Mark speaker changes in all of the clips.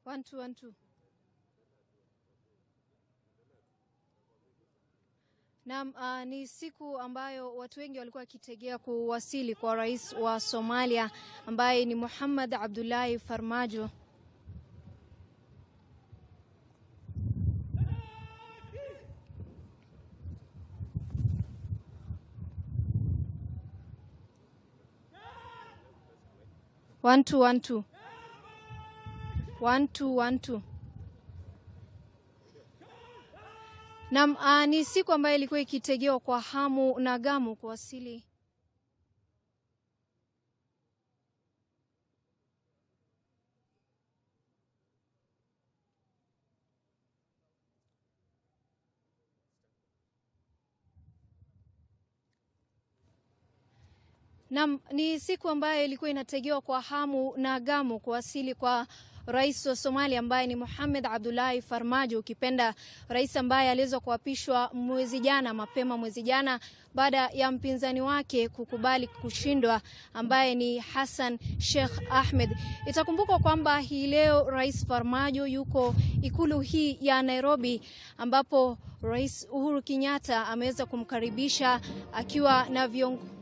Speaker 1: One, two, one, two. Na ni siku ambayo watu wengi walikuwa wakitegea kuwasili kwa rais wa Somalia ambaye ni Mohamed Abdullahi Farmajo. One, two, one, two. One, two, one, two. Ni siku ambayo ilikuwa ikitegewa kwa hamu na gamu kuwasili. Ni siku ambayo ilikuwa inategewa kwa hamu na gamu kuwasili kwa rais wa Somalia ambaye ni Mohamed Abdullahi Farmajo, ukipenda rais ambaye aliweza kuapishwa mapema mwezi jana baada ya mpinzani wake kukubali kushindwa ambaye ni Hassan Sheikh Ahmed. Itakumbukwa kwamba hii leo rais Farmajo yuko ikulu hii ya Nairobi ambapo rais Uhuru Kenyatta ameweza kumkaribisha akiwa na viongozi.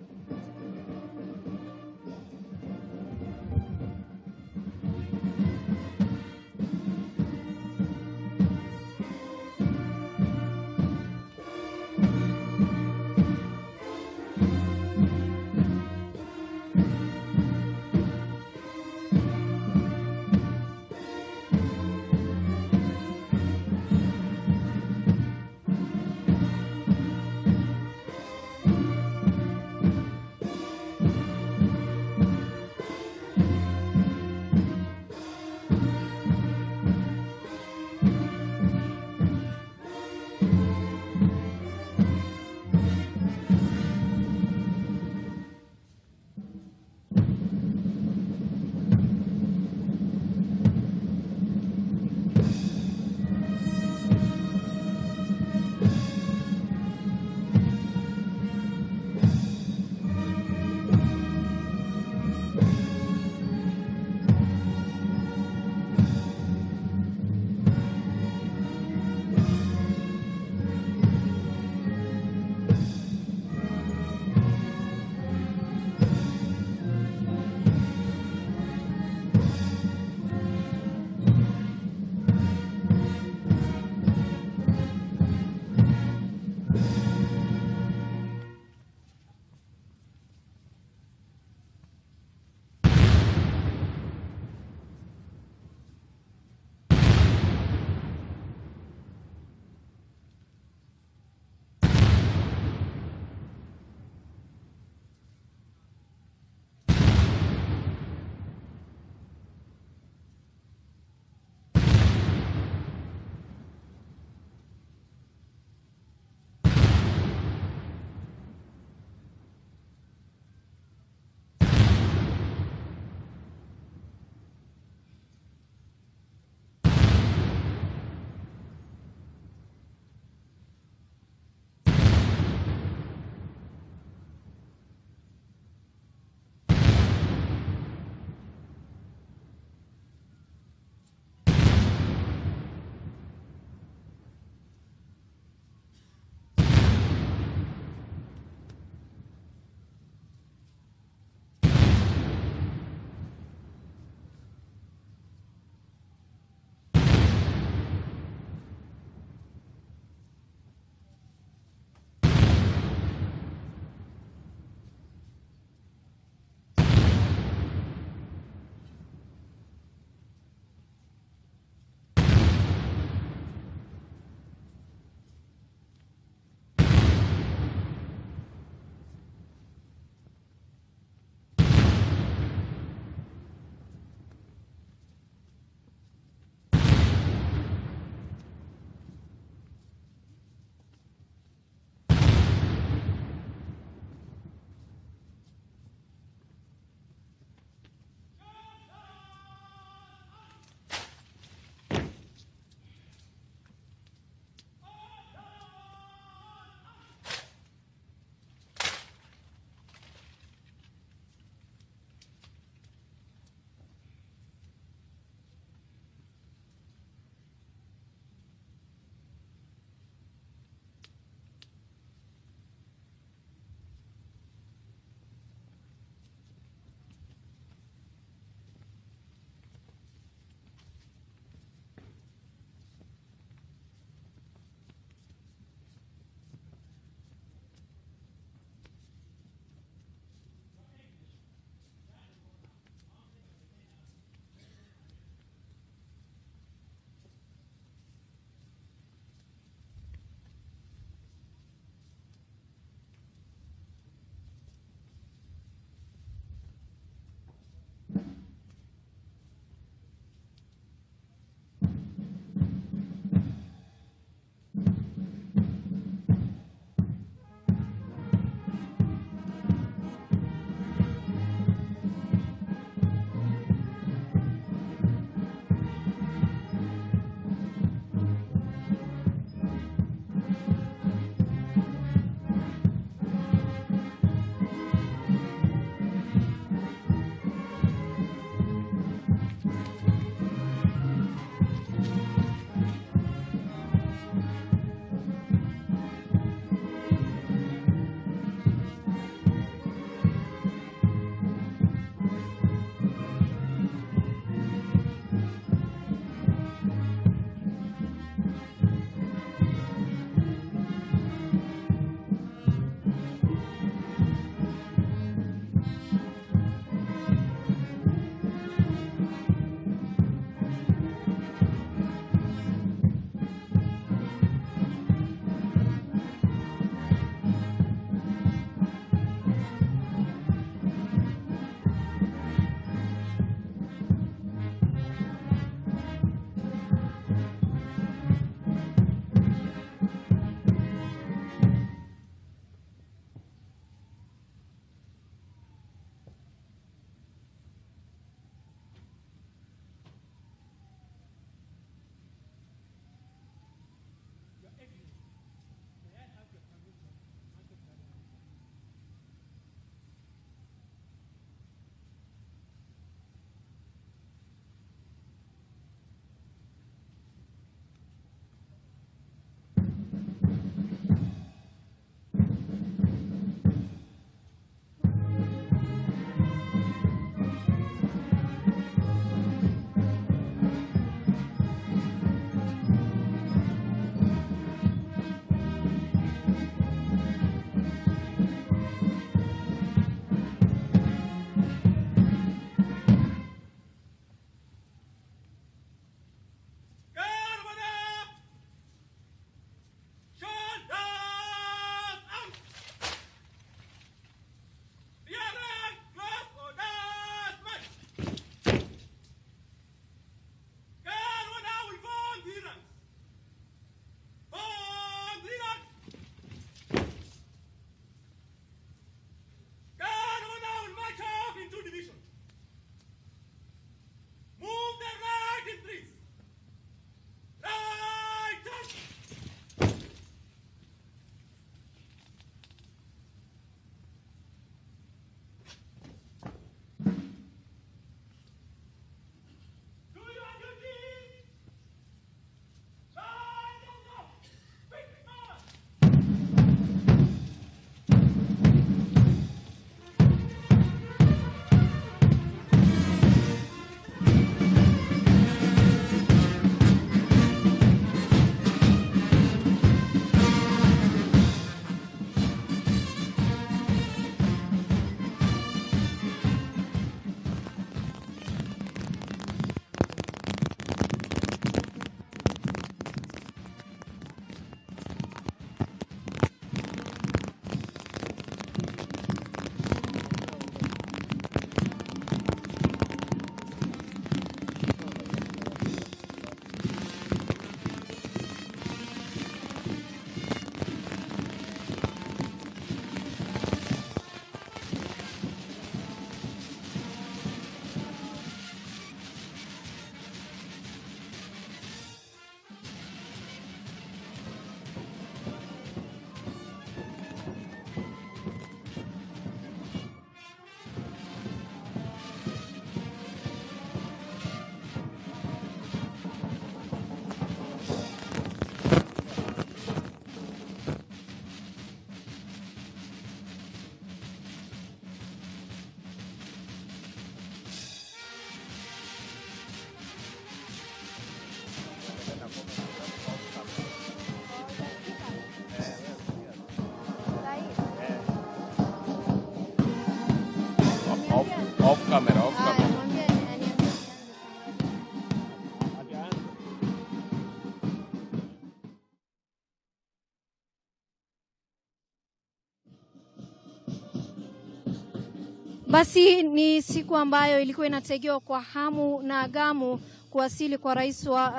Speaker 1: Basi ni siku ambayo ilikuwa inategewa kwa hamu na gamu kuwasili kwa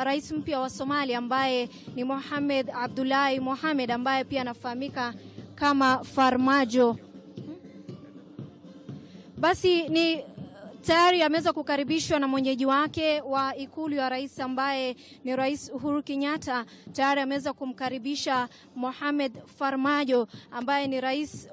Speaker 1: rais mpya wa Somalia ambaye ni Mohamed Abdullahi Mohamed, ambaye pia anafahamika kama Farmajo. Basi ni tayari ameweza kukaribishwa na mwenyeji wake wa ikulu ya rais ambaye ni Rais Uhuru Kenyatta. Tayari ameweza kumkaribisha Mohamed Farmajo ambaye ni rais